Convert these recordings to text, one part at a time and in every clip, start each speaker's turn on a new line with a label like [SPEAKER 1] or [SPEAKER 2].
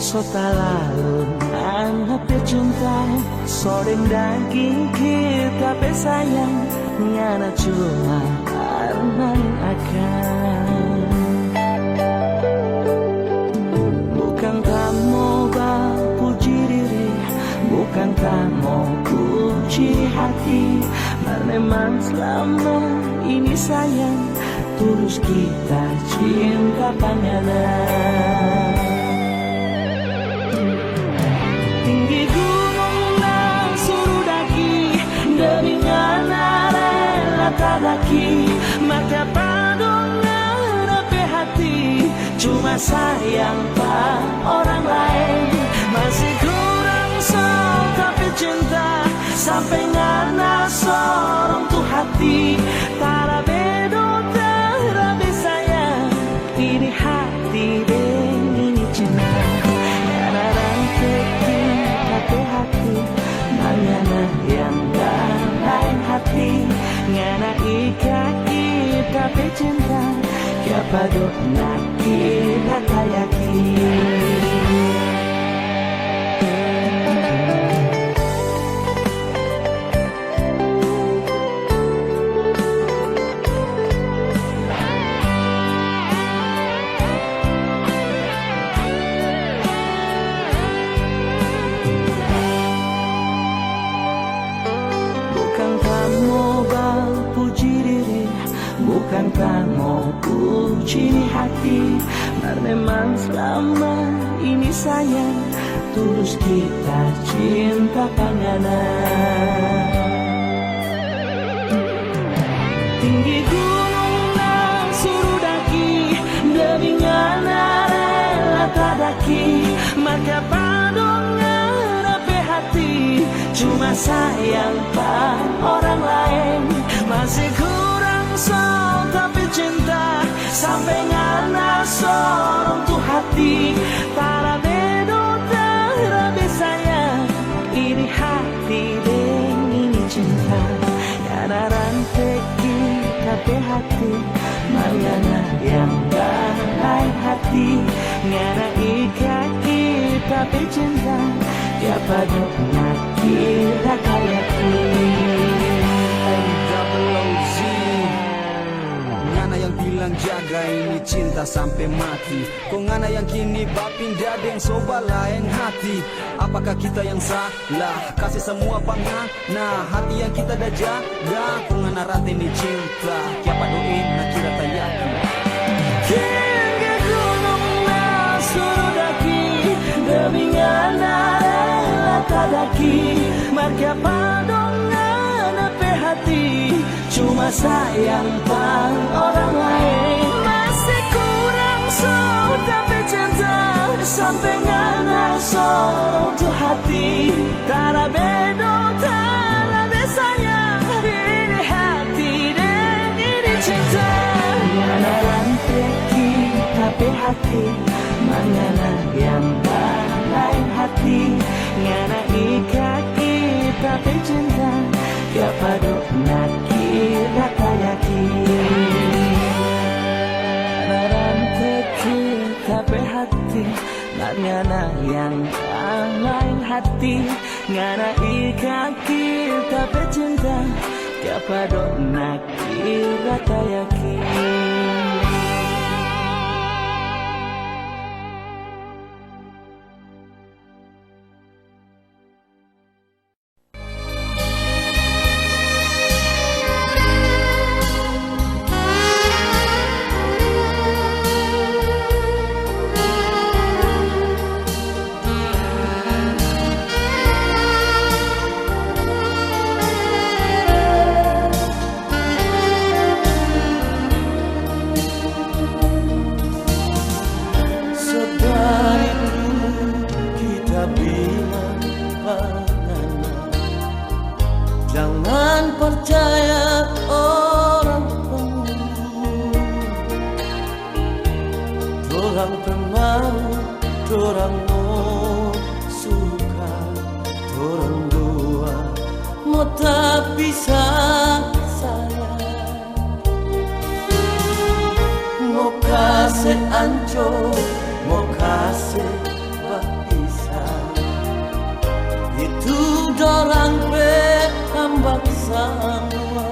[SPEAKER 1] Sotalalun anak cinta, soreng daging kita pesayang, ngana cuma karena akan. Bukan kamu puji diri, bukan kamu puji hati, memang selama ini sayang, tulus kita cinta panganan. Tinggi gunung dan suruh daki, demi ngana rela tadaki, maka padongan rapi hati, cuma sayang pak orang lain, masih kurang sok tapi cinta, sampai ngana sorong tuh hati, tara bedo terabe sayang, ini hati deng ini cinta, ngana rantai tapi hati, mangana yang lain hati, ngana ikaki tapi cinta, siapa dok naki hatayaki. Bukan kamu puji hati, memang selama ini sayang, tulus kita cinta panganan. Tinggi gunung dan suruh daki, demi ngana rela tadaki, maka padongan rapi hati, cuma sayang pak orang lain, masih kurang sok tapi cinta, sampai ngana sorong tuh hati, para bedo terabe sayang, ini hati deng ini cinta, ngana rantai tapi hati, mangana yang lain hati, ngana ikaki tapi cinta, siapa dok naki hatayaki.
[SPEAKER 2] Yang bilang jaga ini cinta sampai mati, kok ngana yang kini bapindah deng soba lain hati, apakah kita yang salah kasih semua pangana hati yang kita dah jaga, kok ngana rata ini cinta, siapa doin nak kira tayaki.
[SPEAKER 1] Tinggi gunung dan suruh daki, demi ngana rela tadaki, marga padongan ape hati, cuma sayang pang orang lain, masih kurang sok tapi cinta, sampai ngana sorong tuh hati, tara bedo tara sayang, ini hati dan ini cinta, ngana rantai tapi hati, mangana yang lain hati, ngana ikaki tapi cinta, siapa dok naki hatayaki. Rantai tapi hati, ngana yang lain hati, ngana ikaki tapi cinta, siapa dok naki hatayaki.
[SPEAKER 3] Jangan percaya orang pembunuh, orang tenang, orang mau suka, orang dua mau tak bisa sayang, mau kasih ancur, mau kasih semua.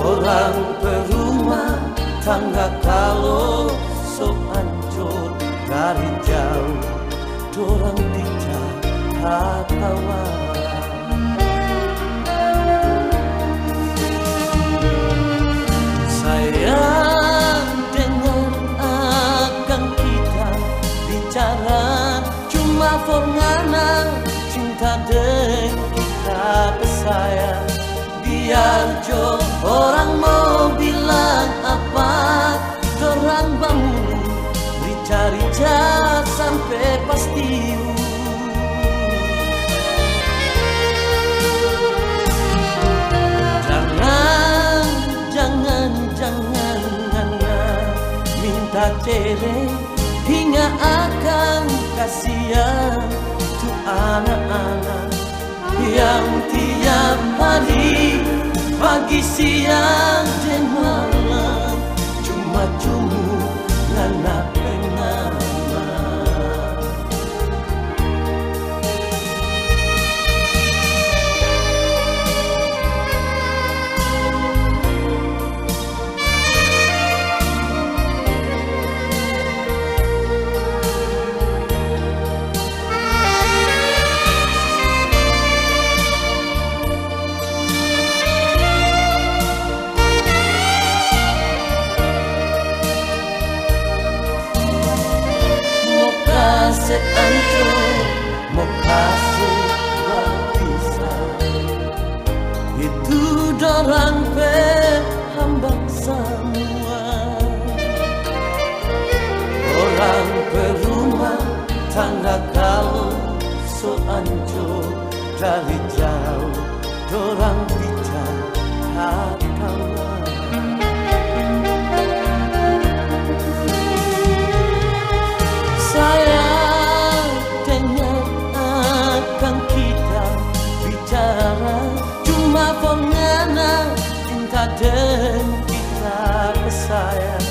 [SPEAKER 3] Orang berumah tangga kalau sok hancur dari jauh, dorang tidak ketawa. Sayang dengar akan kita bicara, cuma forngana cinta dan kita bersayang. Biar jo orang mau bilang apa, dorang bangun rica-rica sampai pasti. Jangan ngana minta cerai hingga akan kasihan tuh anak-anak yang tiap hari pagi siang dan malam cuma ngana pengaman. Seancur mau kasih berpisah, itu dorang hamba semua. Orang berumah tangga kalau so hancur dari jauh, dorang bicara kawan. Cuma pengana cinta dan kita bersayang.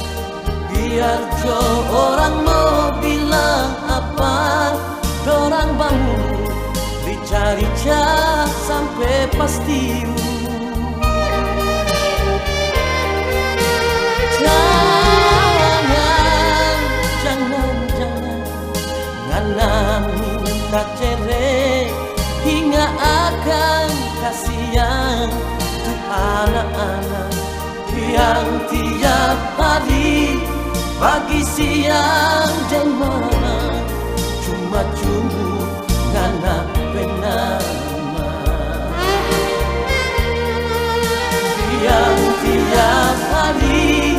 [SPEAKER 3] Biar jo orang mau bilang apa, dorang bangun rica-rica sampai pasti. Jangan ngana minta cerai hingga akan kasihan tuh anak-anak yang tiap hari pagi siang dan malam cuma ngana penama. Yang tiap hari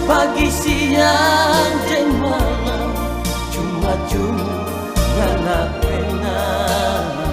[SPEAKER 3] pagi siang dan malam cuma ngana penama.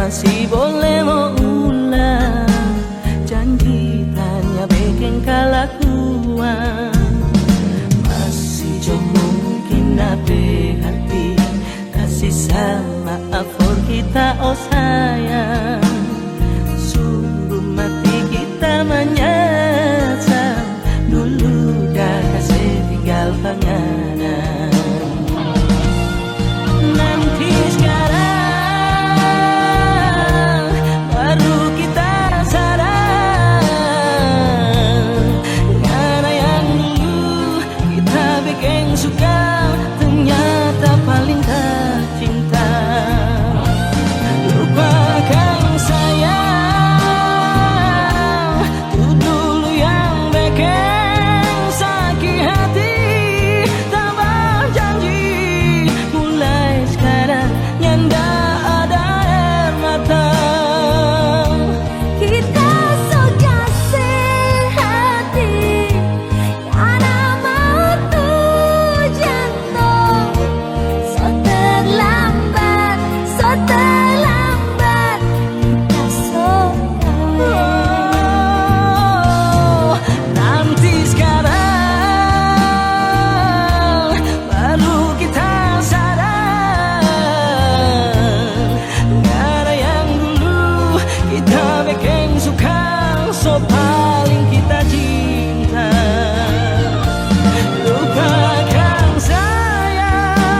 [SPEAKER 1] masih boleh mau ulang. Janji tanya bikin kelakuan. Masih jauh mungkin nabe hati. Kasih sama for kita oh sayang. Suruh mati kita menyesal. Dulu dah kasih tinggal penganan. Nanti sekarang baru kita sadar. Karena yang dulu kita bikin suka ternyata paling tak cinta. Lupakan sayang, itu dulu yang bikin sakit hati. Tambah janji mulai sekarang nyanda ada air mata.
[SPEAKER 4] Kita suka sehati karena mau tuh jantung. So terlambat kita suka.
[SPEAKER 1] Nanti sekarang baru kita sadar. Karena yang dulu kita bikin suka, so paling kita cinta. Lupakan sayang,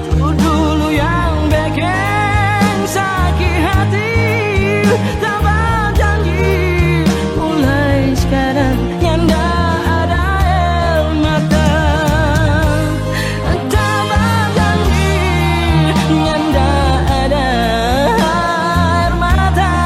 [SPEAKER 1] itu dulu yang bikin sakit hati. Tambah janji mulai sekarang nyanda ada air mata. Tambah janji nyanda ada air mata.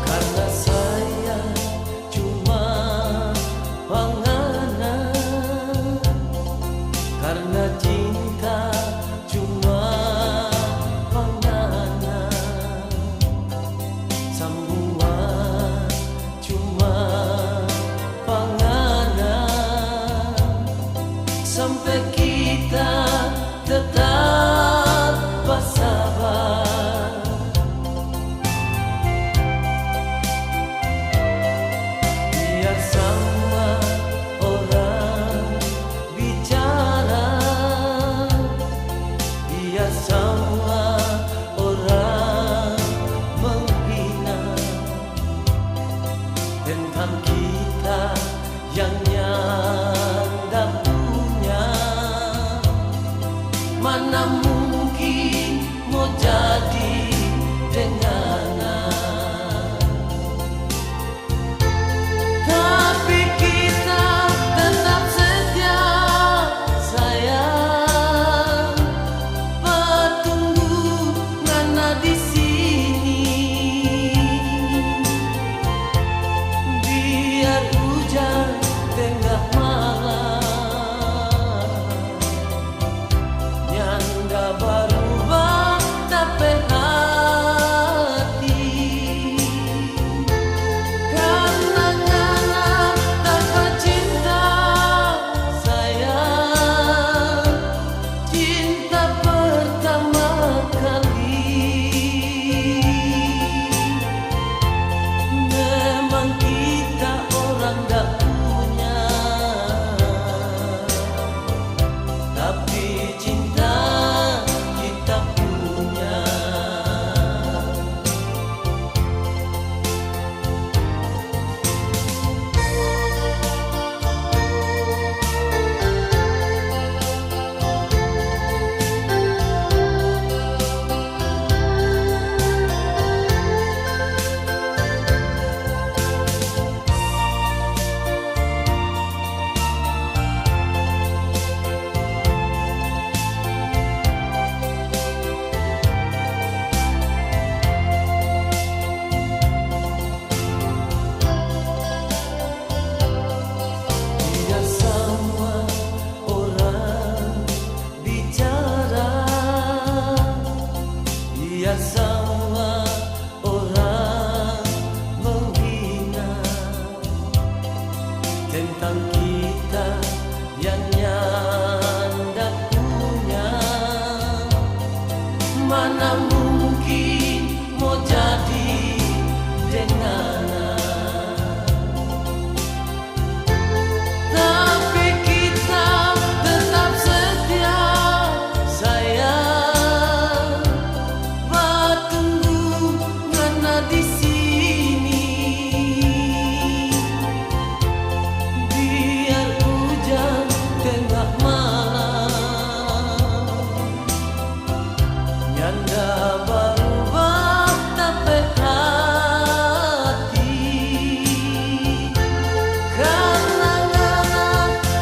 [SPEAKER 1] Karena saya cuma penganan, karena cinta cuma penganan, semua cuma penganan, sampai kita tetap bersabar. Biar sama orang bicara, biar sama orang menghina tentang kita yang nyanda punya. Mana mungkin mau jadi denganan. Tapi kita tetap setia sayang, bertunggu ngana di sini. Biar hujan tengah malam nyanda
[SPEAKER 3] tentang kita yang nyanda punya. Mana mungkin mau jadi dengan,
[SPEAKER 1] tapi kita tetap setia sayang. Batunggu ngana di sini, biar hujan tengah malam. Nyanda berubah tapi hati, karena ngana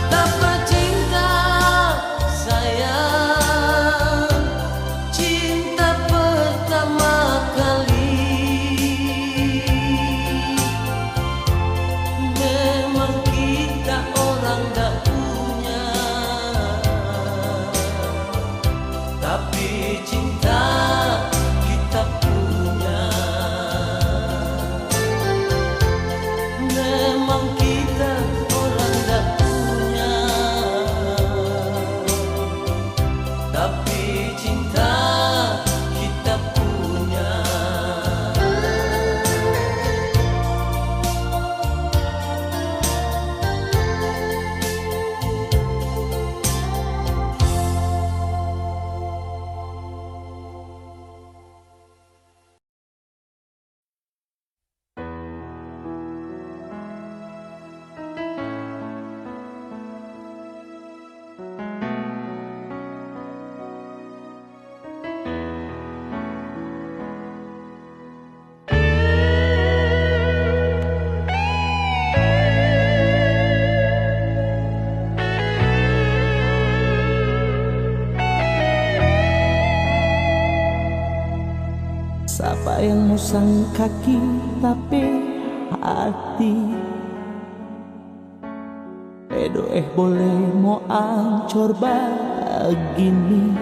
[SPEAKER 1] dapat cinta sayang. Cinta pertama kali, memang kita orang tak punya, tapi cinta kita punya. Memang kita orang tak punya, tapi cinta kita punya.
[SPEAKER 3] Siapa yang mau sangka kita hati, boleh mau ancur begini.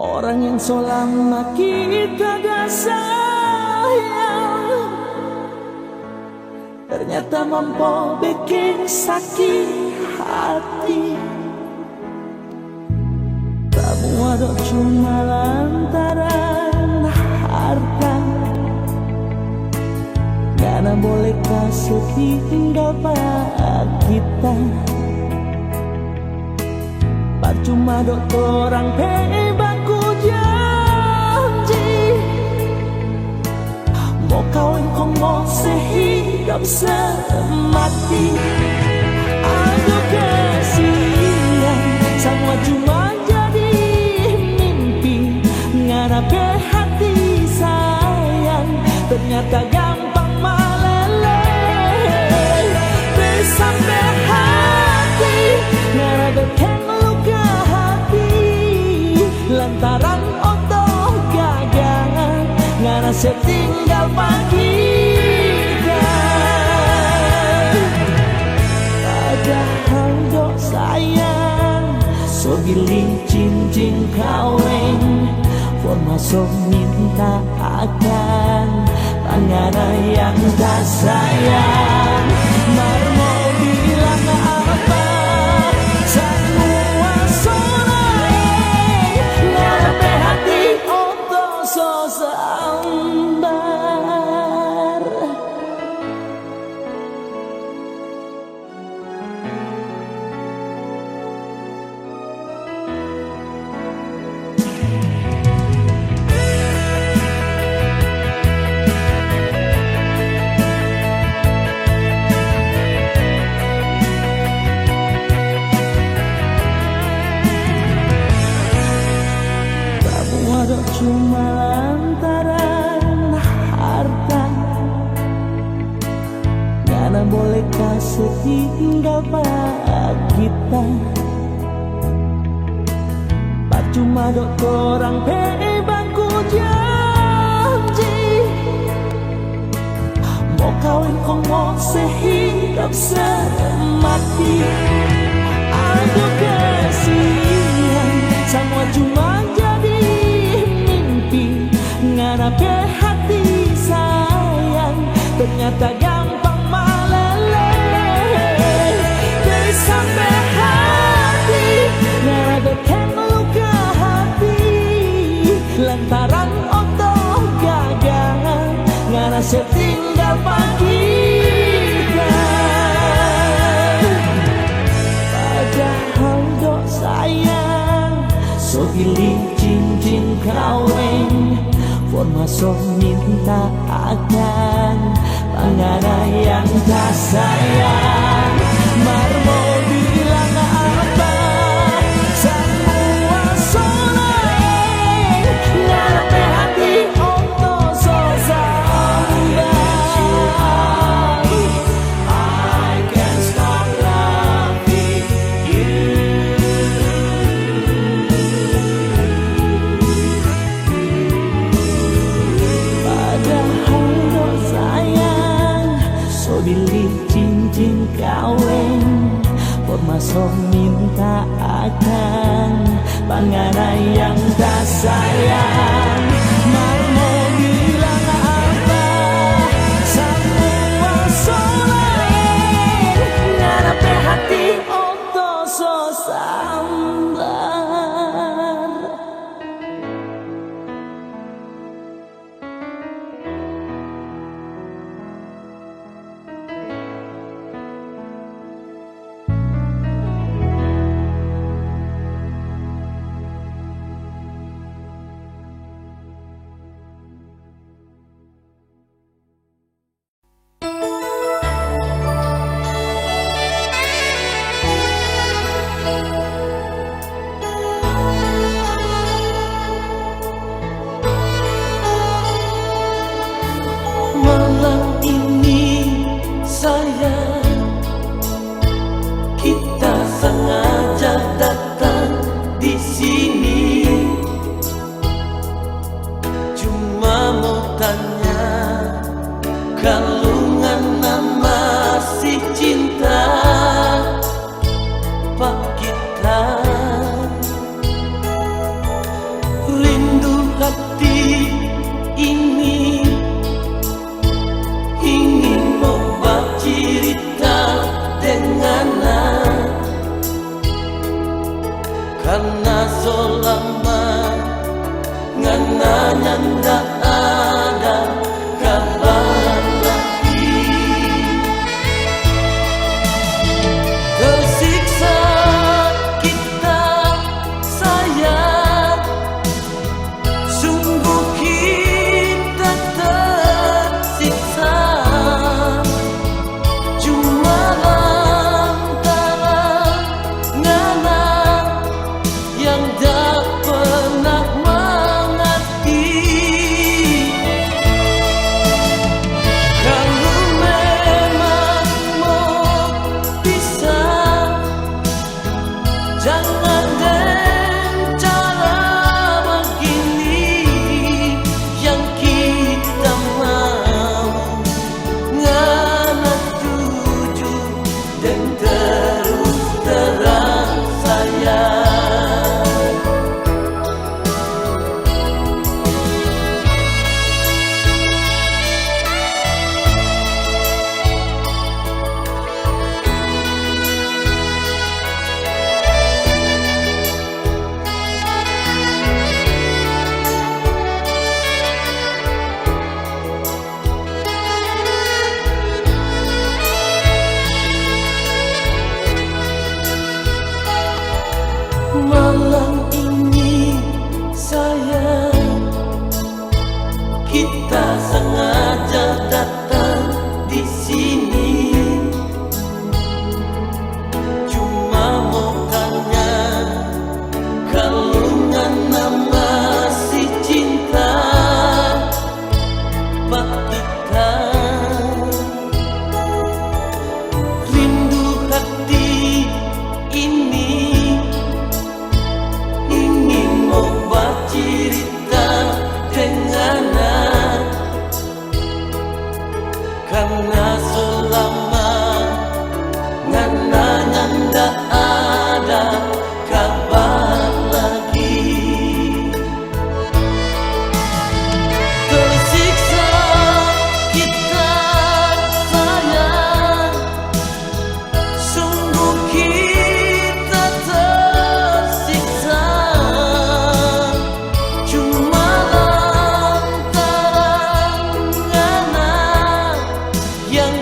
[SPEAKER 3] Orang yang selama kita dah sayang ternyata mampu bikin sakit hati. Semua dok cuma lantaran harta, karena boleh kasih tinggal kita. Percuma dok orang bangku janji, mau kawin kau mau sehidup semati. Aduh kasihan, semua cuma ngarepe hati sayang, ternyata gampang meleleh. Sampai hati ngarepe luka hati, lantaran otoh gagal ngana setinggal kita. Padahal dok sayang so giling cincin kawin, masuk minta akan panggana yang tak sayang. Mau bilang apa, semua soleh ngarepe hati otot so sambar. Cuma lantaran harta, karena boleh kasih tinggal kita. Percuma dok orang bangku janji, mau kawin kau mau sehidup semati. Aduh kasihan, semua cuma ngarepe hati sayang, ternyata gampang meleleh. Bermasuk minta akan Mengana yang tak sayang Marmo bilang apa Semua soleh Ngarepe hati untuk sosamba I can't stop loving you Padahal lo sayang So bilih cincin kawin Bermasuk minta akan Mengana yang tak sayang Marmo bilang apa Semua soleh Ngarepe hati untuk sosambar Malam ini sayang Kita sengaja datang di sini Cuma mau tanya Kalungan masih cinta Pak kita Rindu hati ini ingin membuat cerita dengan karena selama ngana nyanda ada kabar lagi tersiksa kita sayang sungguh kita tersiksa cuma lantaran ngana yang tak pernah mengerti kalau memang mau bisa jangan dengan cara begini yang kita mau ngana tuju dan terus terang sayang Malam ini sayang Kita sengaja datang di sini Cuma mau tanya Kalungan masih cinta Pak kita Rindu hati ini ingin membuat cerita dengan karena selama ngana nyanda ada kabar lagi tersiksa kita sayang sungguh kita tersiksa cuma lantaran ngana yang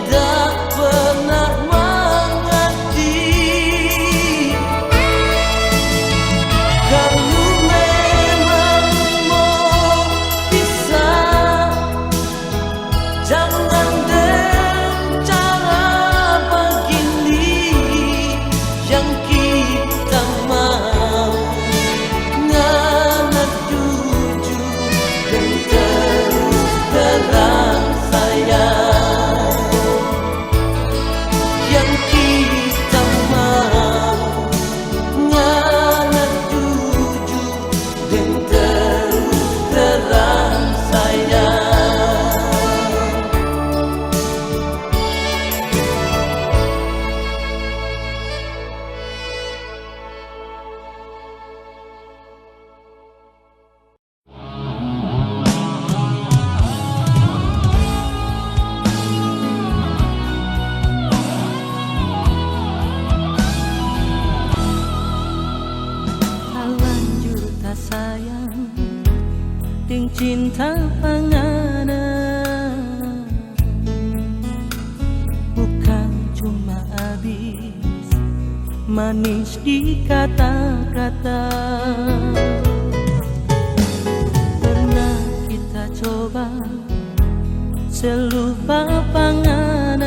[SPEAKER 3] manis di kata-kata. Pernah kita coba selupa panganan,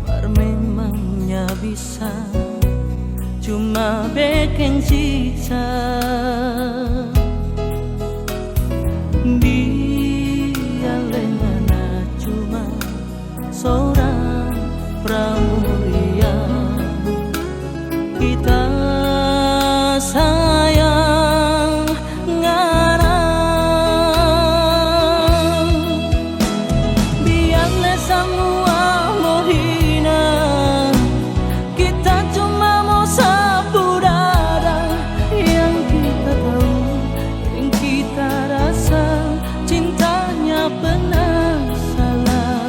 [SPEAKER 3] mar memangnya bisa cuma bikin siksa. Dia lengana cuma seorang pramuria. Kita sayang ngarang, biarlah semua menghina. Kita cuma mau sapu dada. Yang kita tahu, yang kita rasa, cintanya pernah salah.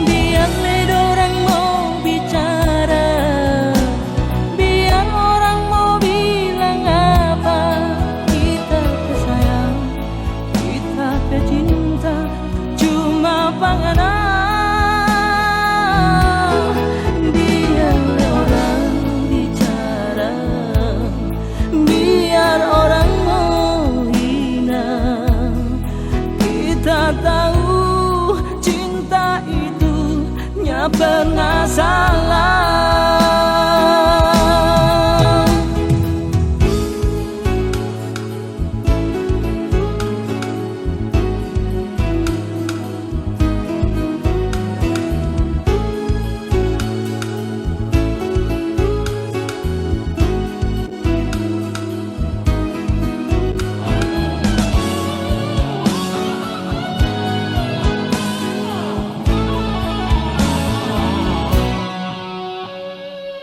[SPEAKER 3] Biarlah orang mau bicara, biar orang mau bilang apa. Kita sayang, kita cinta, cuma panganan. Biarlah orang bicara, biar orang mau hina. Kita tahu cinta itu nya pernah salah.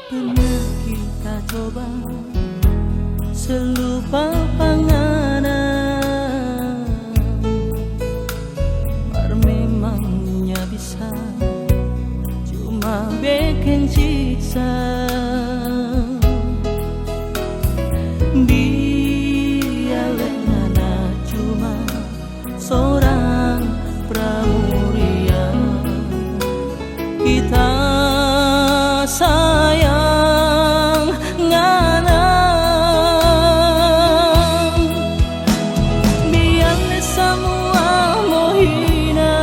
[SPEAKER 3] Pernah kita coba selupa panganan, mar memangnya bisa cuma bikin siksa. Dia lengana cuma seorang pramuria. Kita sayang nganang, biarlah semua menghina.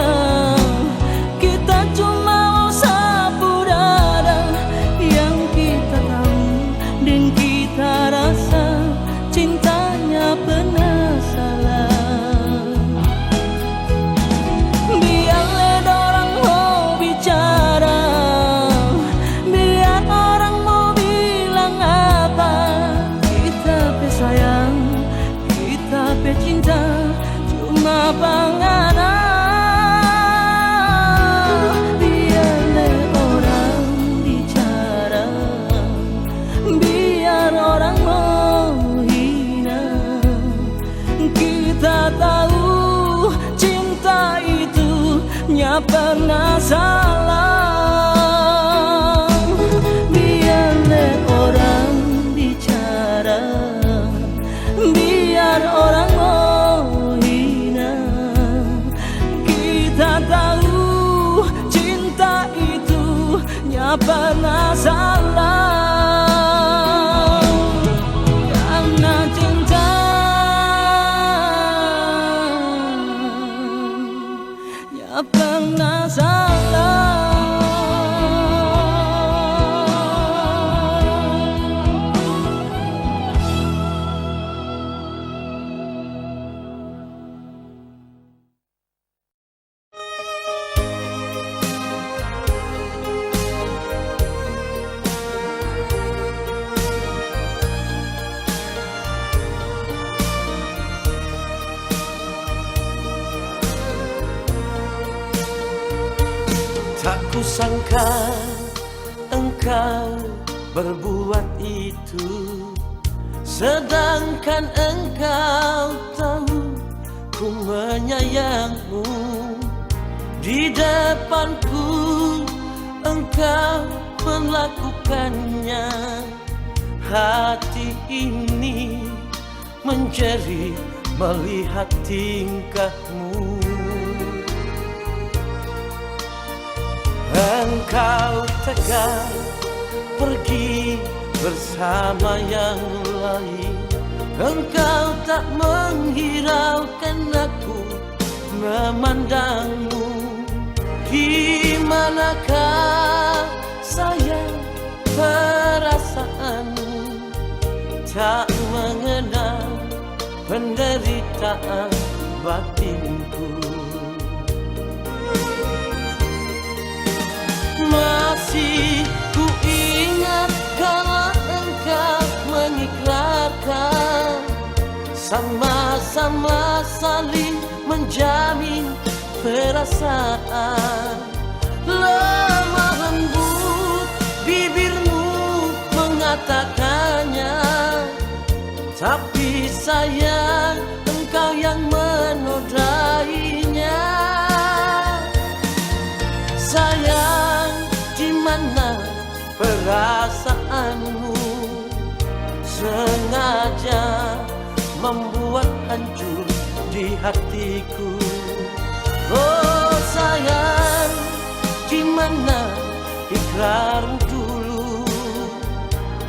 [SPEAKER 3] Kita cuma mau sapu dada. Yang kita tahu dan kita rasa, cintanya pernah salah. Biarlah orang mau bicara, biar orang mau bilang apa. Kita sayang, kita cinta, cuma panganan. Biarlah orang bicara, biar orang mau hina. Kita tahu cinta itu nya pernah salah. Biarlah orang bicara, biar orang mau hina. Kita tahu cinta itu nya pernah salah. Karena cinta nya pernah salah.
[SPEAKER 1] Tak kusangka engkau berbuat itu, sedangkan engkau tahu ku menyayangmu. Di depanku engkau melakukannya. Hati ini menjerit melihat tingkahmu.
[SPEAKER 5] Engkau tegar pergi bersama yang lain. Engkau tak menghiraukan aku memandangmu. Gimanakah sayang perasaanmu, tak mengenal penderitaan batinku. Masih ku ingat kala engkau mengikrarkan sama-sama saling menjamin perasaan. Lemah lembut bibirmu mengatakannya, tapi sayang engkau yang menodainya. Sayang, di mana perasaanmu, sengaja membuat hancur di hatiku. Oh sayang, di mana ikrarmu dulu,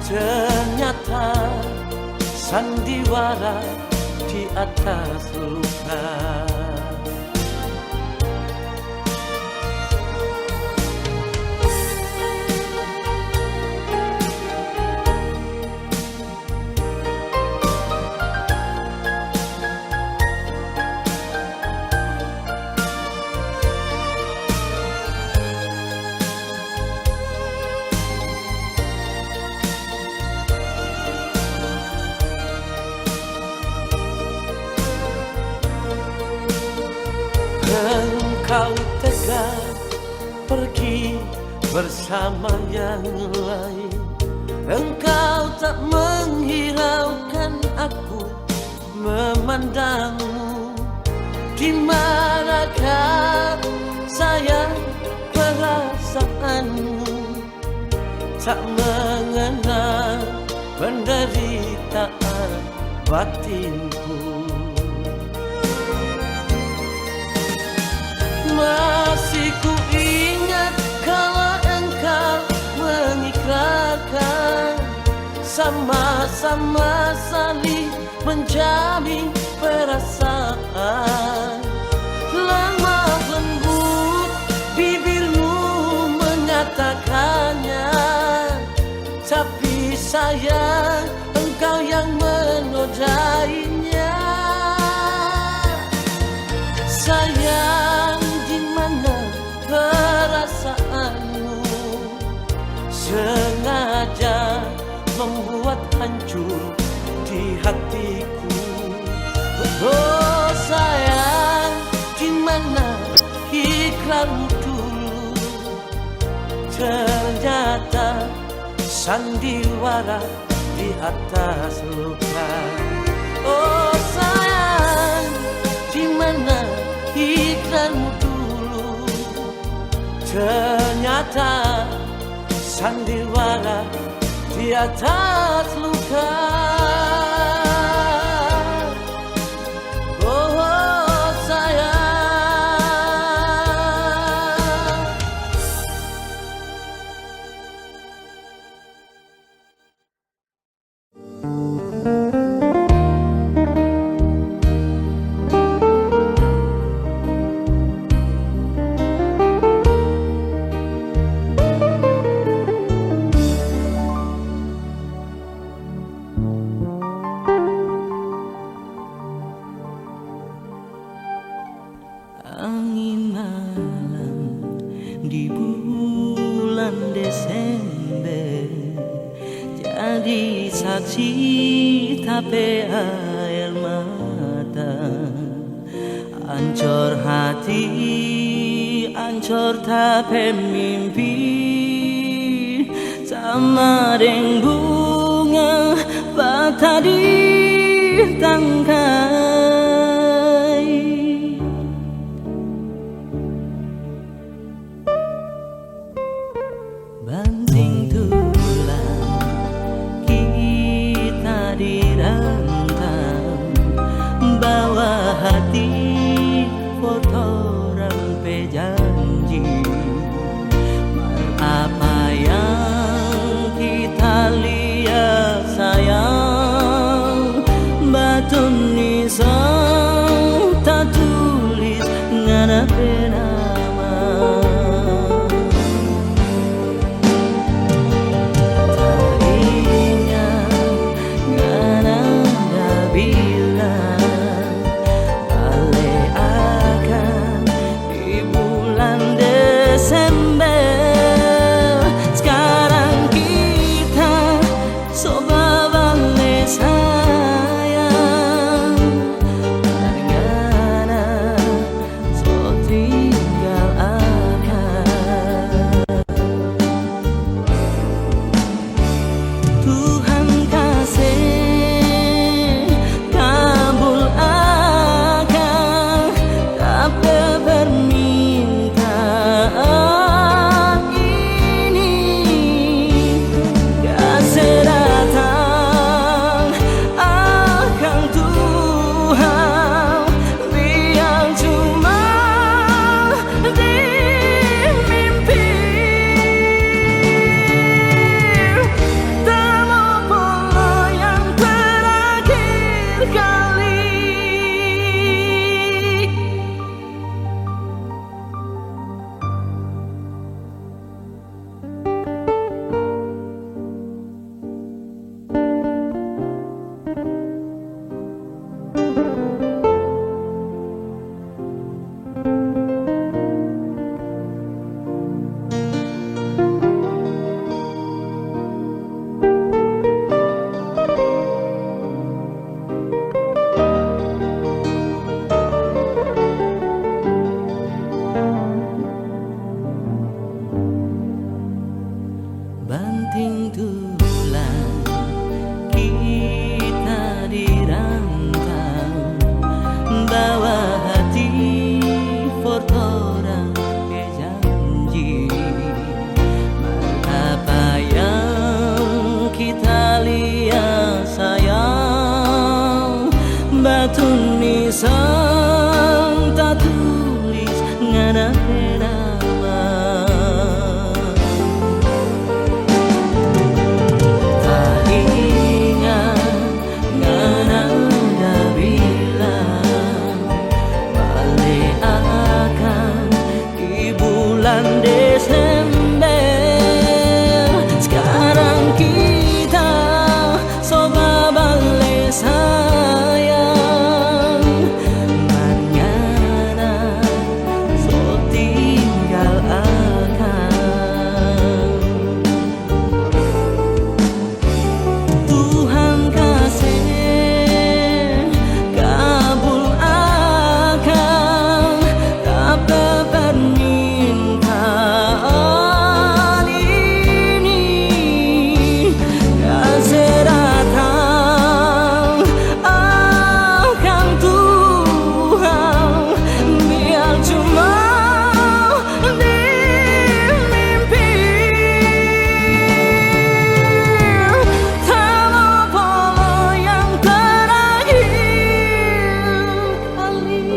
[SPEAKER 5] ternyata sandiwara di atas luka. Engkau tegar pergi bersama yang lain. Engkau tak menghiraukan aku memandangmu. Di manakah sayang perasaanmu, tak mengenal penderitaan batinku. Masih ku ingat kala engkau mengikrarkan sama-sama saling menjamin perasaan. Lemah lembut bibirmu mengatakannya, tapi sayang engkau yang menodainya. Sayang, di mana perasaanmu, sengaja membuat hancur di hatiku. Oh sayang, di mana ikrarmu dulu, ternyata sandiwara di atas luka. Oh sayang, di mana ikrarmu dulu, ternyata sandiwara di atas luka. Oh sayang.
[SPEAKER 3] Angin malam di bulan Desember jadi saksi tape air mata. Ancur hati, ancur tape mimpi, sama deng bunga bata di tangkai. Banting tulang kita dirantang, bawa hati foto rampe janji. bulan Desember. Sekarang kita coba balik sayang, manana so tinggal akan. Tuhan kasih kabul akan tak permintaan ini. Kasih datang akan Tuhan, biar cuma di mimpi. Telepon yang terakhir kali.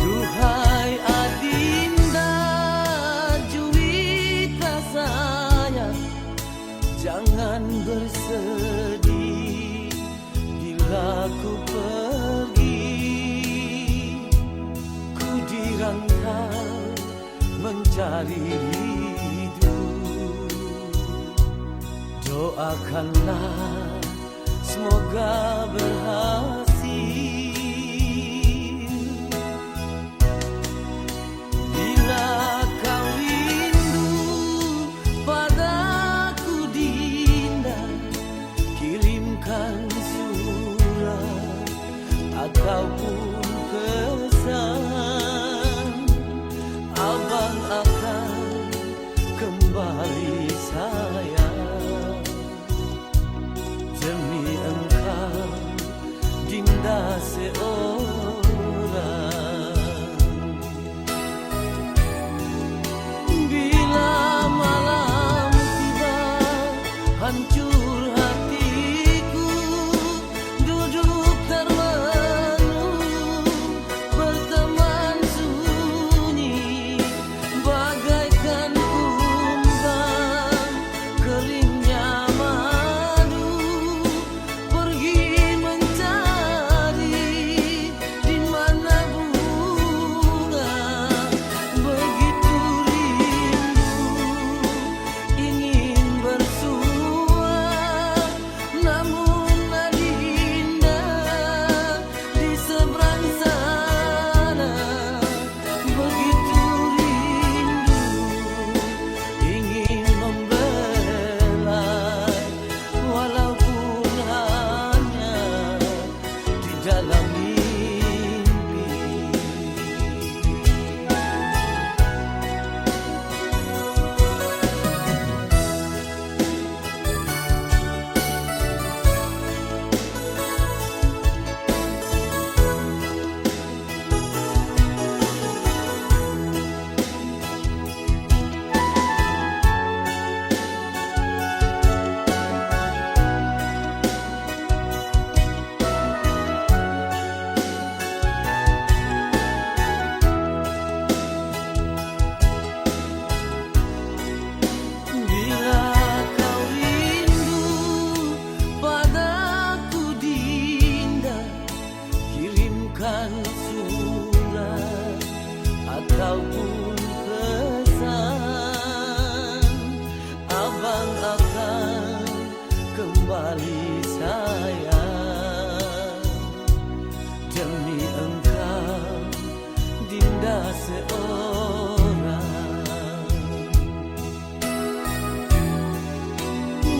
[SPEAKER 5] Duhai adinda Juwita sayang, jangan bersedih bila ku pergi. Ku dirantau mencari hidup. Doakanlah semoga berhasil. Bila kau rindu padaku Dinda, kirimkan surat ataupun pesan. Abang akan kembali sayang, demi engkau Dinda seorang. Bila malam tiba hancur hatiku, duduk termenung berteman sunyi, bagaikan kumbang keringnya madu, pergi mencari di mana bunga. Begitu rindu ingin bersua, namun adinda di seberang sana. Begitu rindu ingin membelai, walaupun hanya di dalam mimpi. Bila kau rindu padaku Dinda, kirimkan surat ataupun pesan. Abang akan kembali sayang, demi engkau Dinda seorang.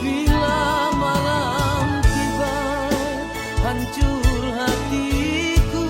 [SPEAKER 5] Bila malam tiba hancur hatiku,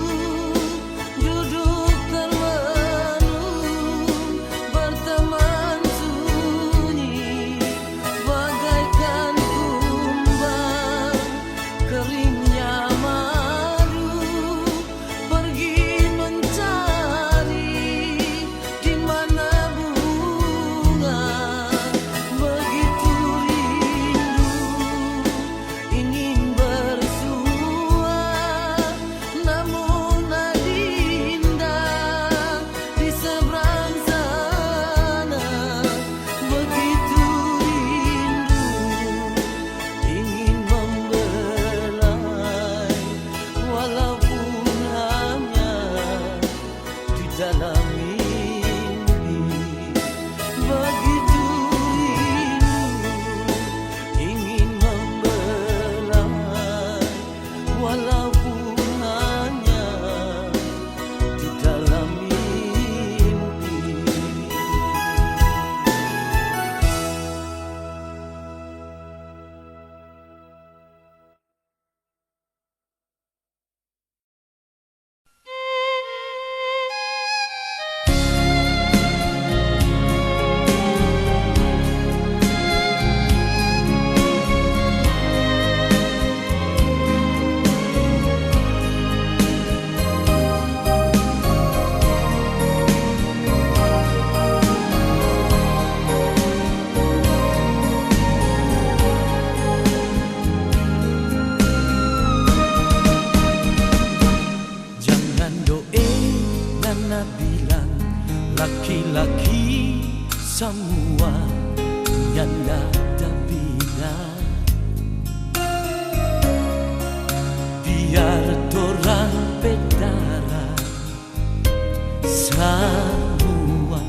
[SPEAKER 5] semua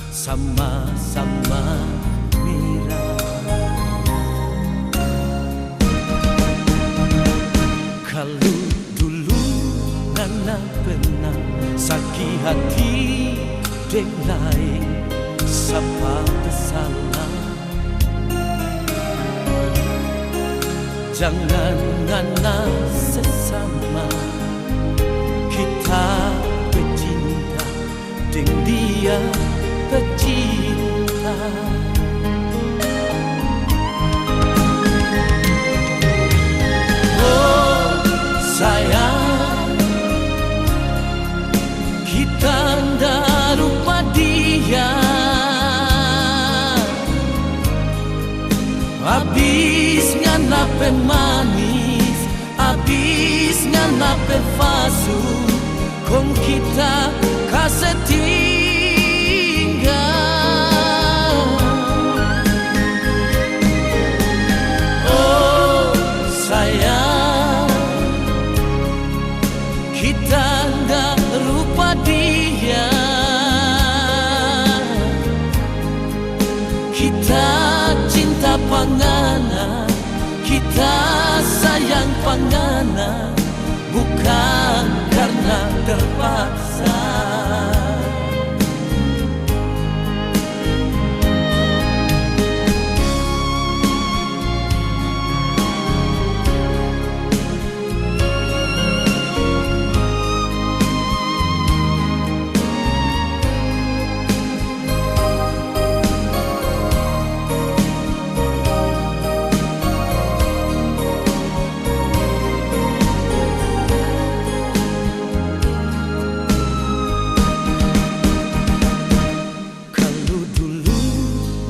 [SPEAKER 5] sama-sama Mira. Kalau dulu Nana pernah sakit hati deng lain, siapa bersalah? Jangan Nana sesama kita bercinta deng dia bercinta. Oh sayang, kita ndak lupa dia. Habis nganape manis, habis nganape fasu, kong kita kasih tinggal. Oh sayang, kita ndak lupa dia. Kita cinta pangana, kita sayang pangana, bukan karena terpaksa.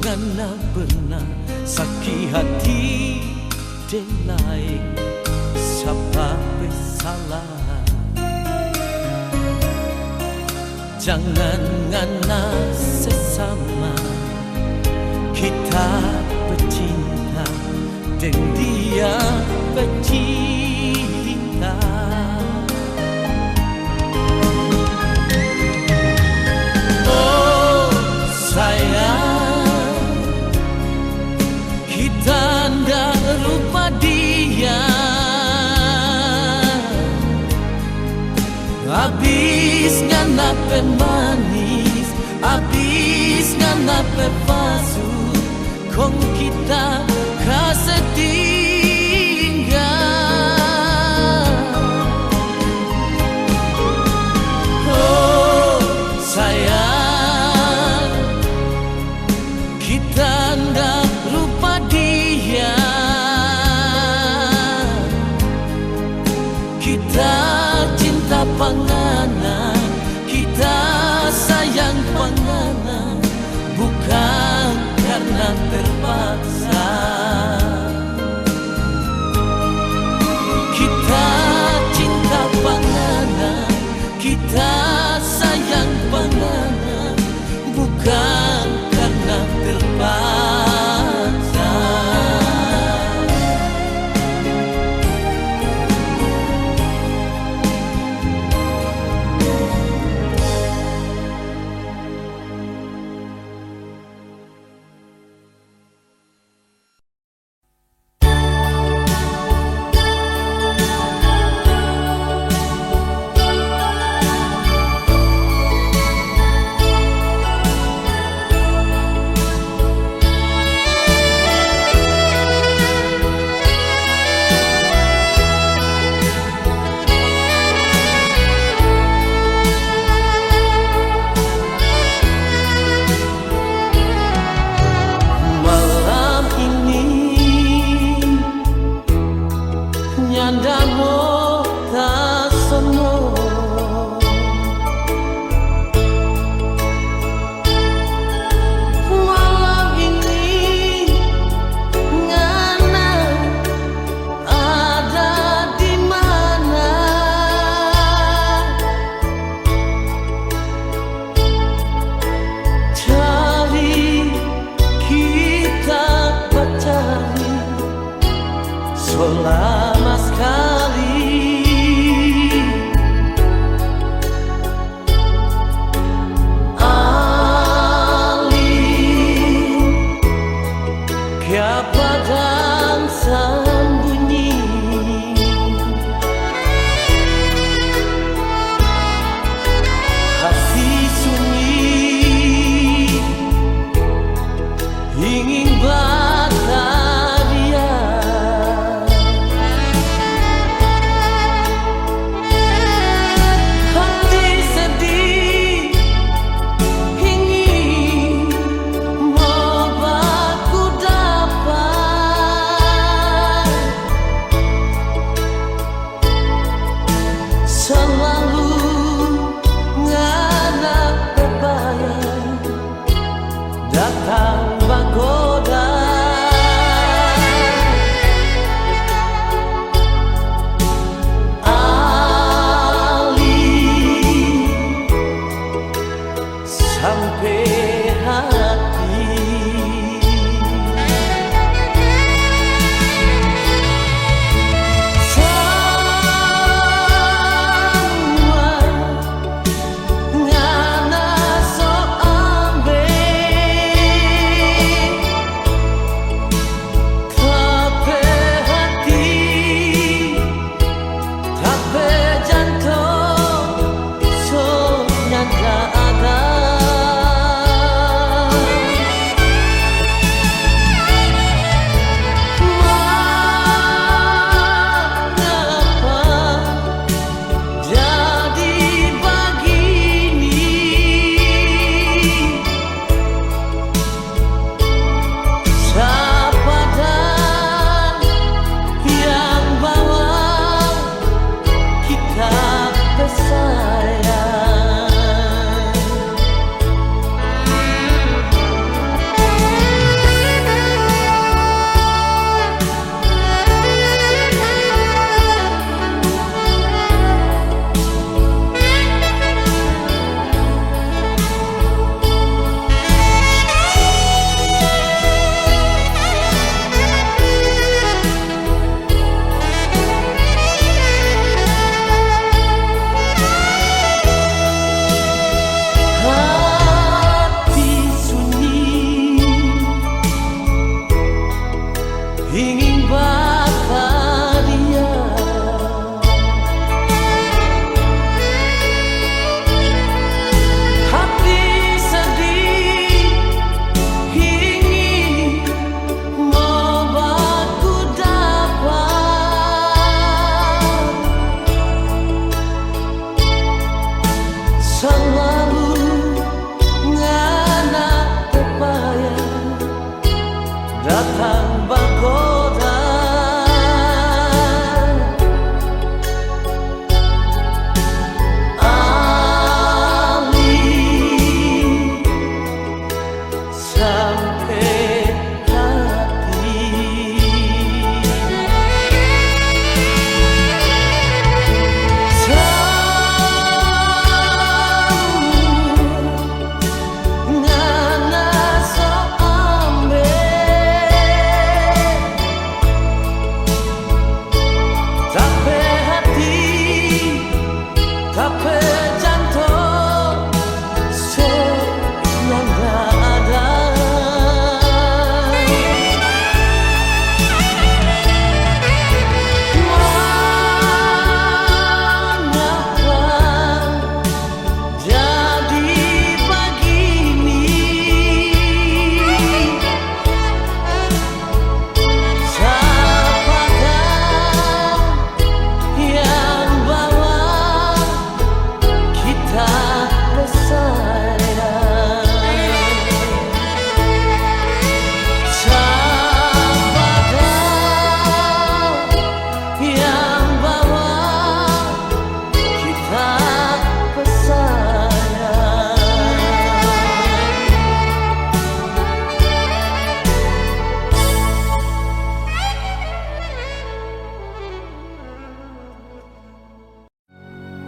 [SPEAKER 5] Nana pernah sakit hati deng lain, siapa bersalah? Jangan Nana sesama kita bercinta deng dia bercinta. Oh sayang, kita ndak lupa dia. Habis nganape manis, habis nganape fasu, kong kita kasih tinggal. Oh sayang, kita ndak lupa dia. Kita cinta pangana, kita sayang pangana, bukan karena terpaksa. Kita cinta pangana, kita sayang pangana, bukan karena terpaksa.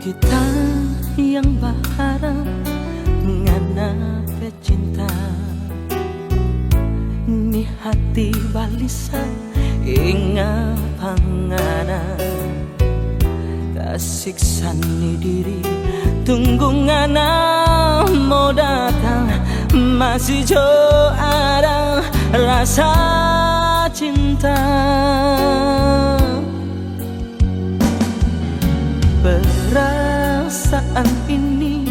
[SPEAKER 3] Kita yang berharap ngana pecinta, ni hati balisa inga pangana, kasiksa ni diri tunggu ngana mau datang, masih jo ada rasa cinta. Perasaan ini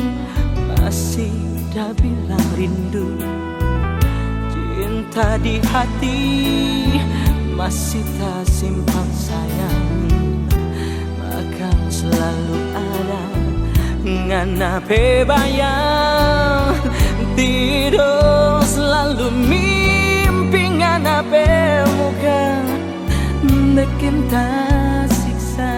[SPEAKER 3] masih dah bilang rindu, cinta di hati masih tak simpan sayang, akan selalu ada ngana pe bayang, tidur selalu mimpi ngana pe muka bikin tak siksa.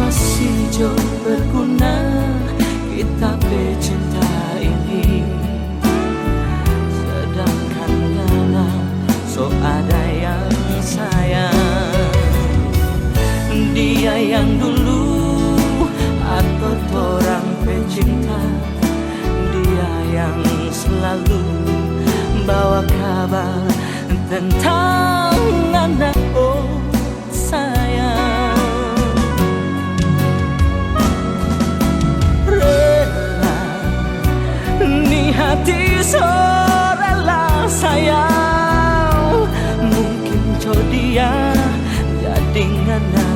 [SPEAKER 3] Masih jauh berguna kita bercinta ini, sedangkan ngana so ada yang sayang. Dia yang dulu atau orang pecinta, dia yang selalu bawa kabar tentang anak oh sayang. Rela ni hati so rela sayang, mungkin jo dia jadi ngana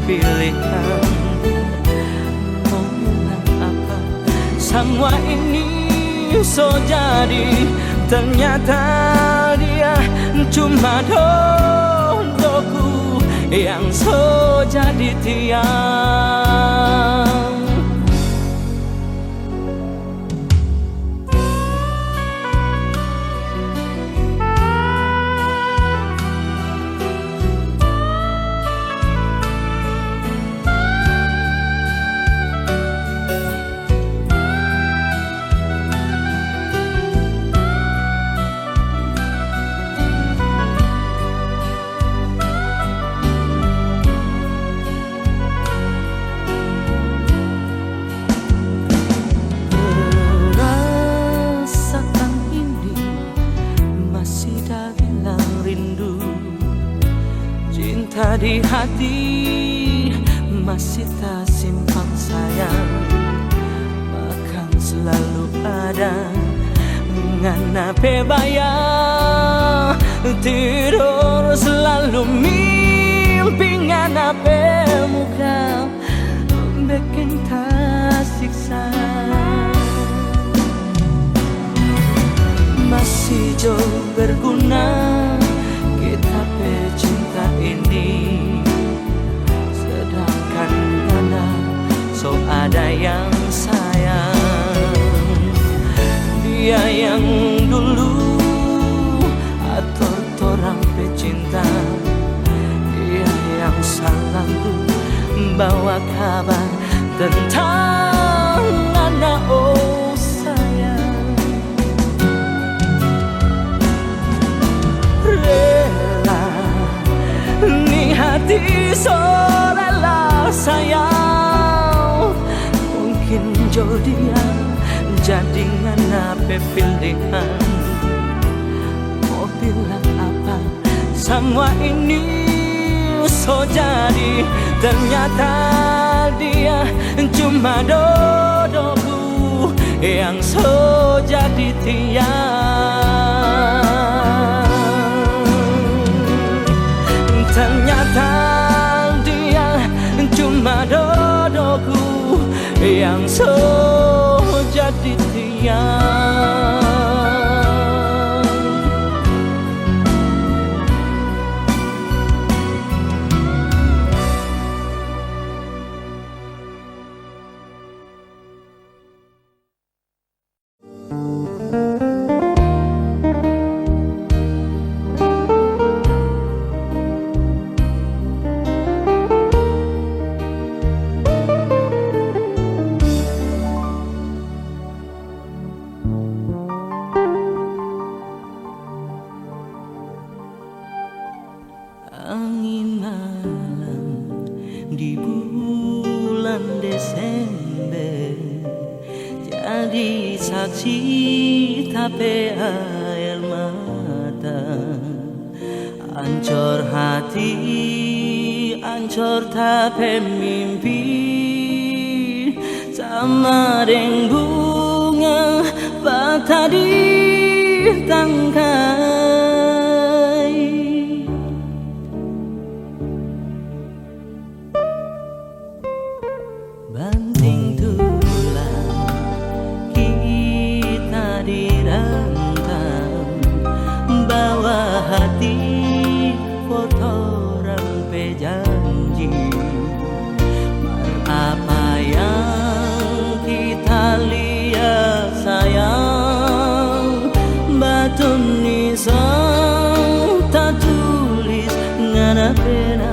[SPEAKER 3] pilihan. Mau bilang apa semua ini so jadi, ternyata dia cuma dodoku yang so jadi tiang. cinta di hati masih tak simpan sayang, bahkan selalu ada ngana bayang tidur selalu mimpi ngana muka bikin tak siksa. Masih jauh berguna kita pecinta ini, sedangkan ngana so ada yang sayang. Dia yang dulu atau orang pecinta, dia yang selalu bawa kabar tentang anak oh sayang. Rela ni hati so rela sayang, mungkin jodoh jadi ngana pilihan. Mau bilang apa semua ini so jadi, ternyata dia cuma dodoku yang so jadi tiang. Ternyata dia cuma dodoku yang so jadi tiang. Angin malam di bulan Desember jadi saksi tapi air mata, ancur hati, ancur tapi mimpi, sama dengan bunga patah di tangkai. Banting tulang kita dirantau, bawa hati foto rampe janji. Apa yang kita lihat sayang, batu nisan tak tulis ngana nama.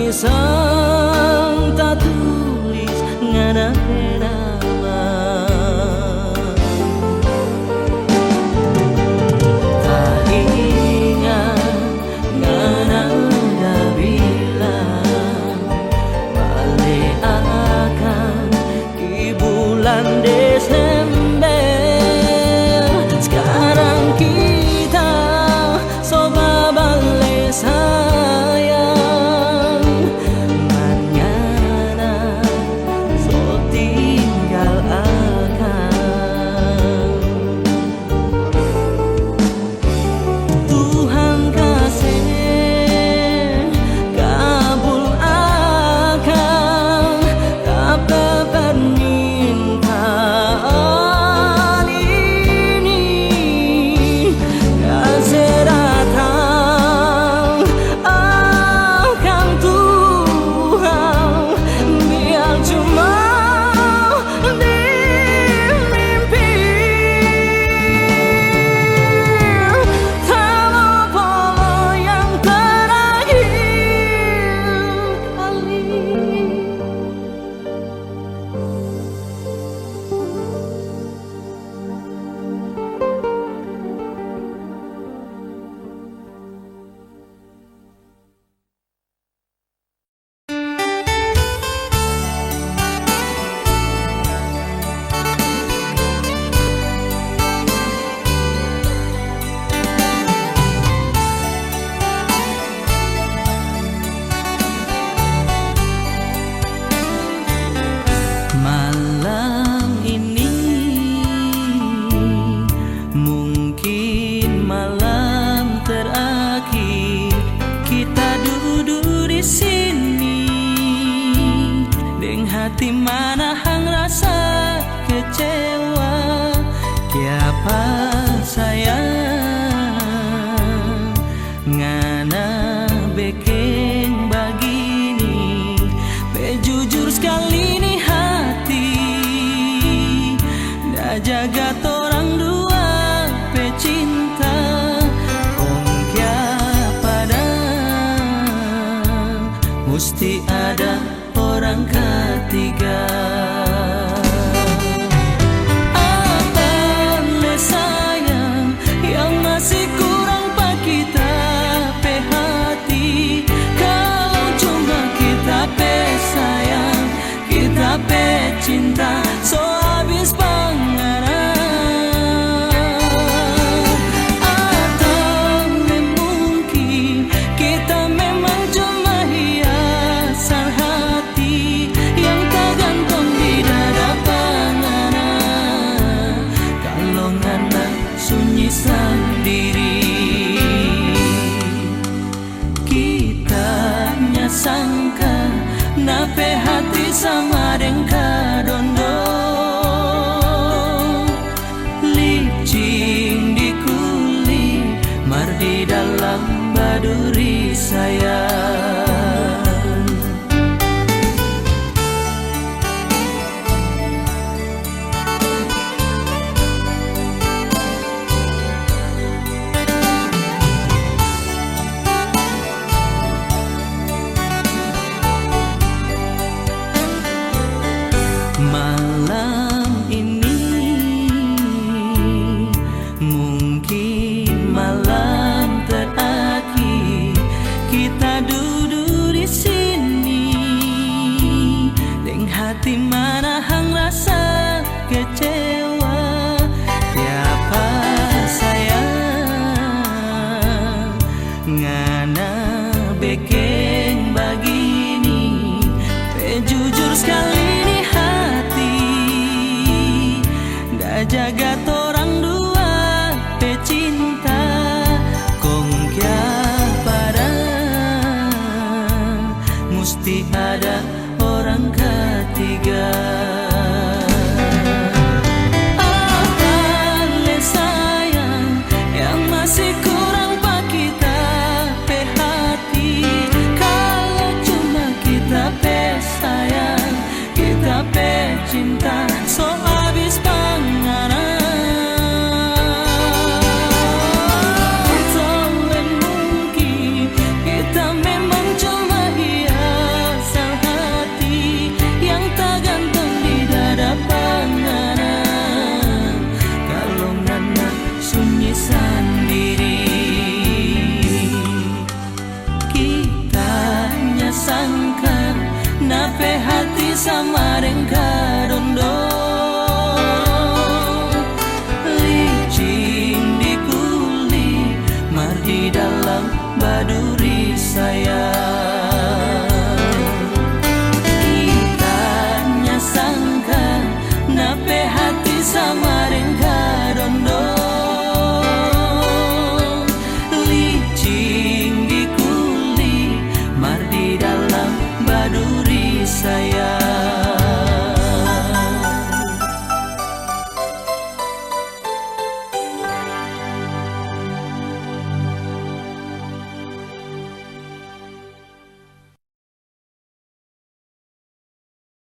[SPEAKER 3] sang tak tulis ngana nama tak ingat ngana dah bilang balik akan di bulan Desember. Sekarang kita coba balik sayang manana so tinggal akan Tuhan kasih kabul akan tak permintaan ini kasih datang akan Tuhan biar cuma di mimpi tak mau yang terakhir kali. Malam ini mungkin malam terakhir kita duduk di sini, deng hati manahang rasa kecewa. Kiapa sayang ngana bekeng begini, jujur sekali nih hati dah jaga torang dua pecinta kong kya pada mesti ada orang ketiga. Apa le sayang yang masih kurang pak kita pe hati, kalau cuma kita pe sayang, kita pe cinta so habis pangaran. Atau mungkin kita memang cuma hiasan hati yang tergantung di dada pangaran. Kalau ngana sunyi sendiri, kita nyasangka nape hati sama dengka dondo, licin di kulit mar di dalam baduri sayang. Malam ini mungkin malam terakhir kita duduk di sini, deng hati manahang rasa kecewa. Tiapa sayang ngana bekeng begini, jujur sekali nih hati dah jaga torang dua pecinta kong kya pada mesti ada orang ketiga. Apa le sayang yang masih kurang pak kita pe hati, kalau cuma kita pe sayang, kita pe cinta so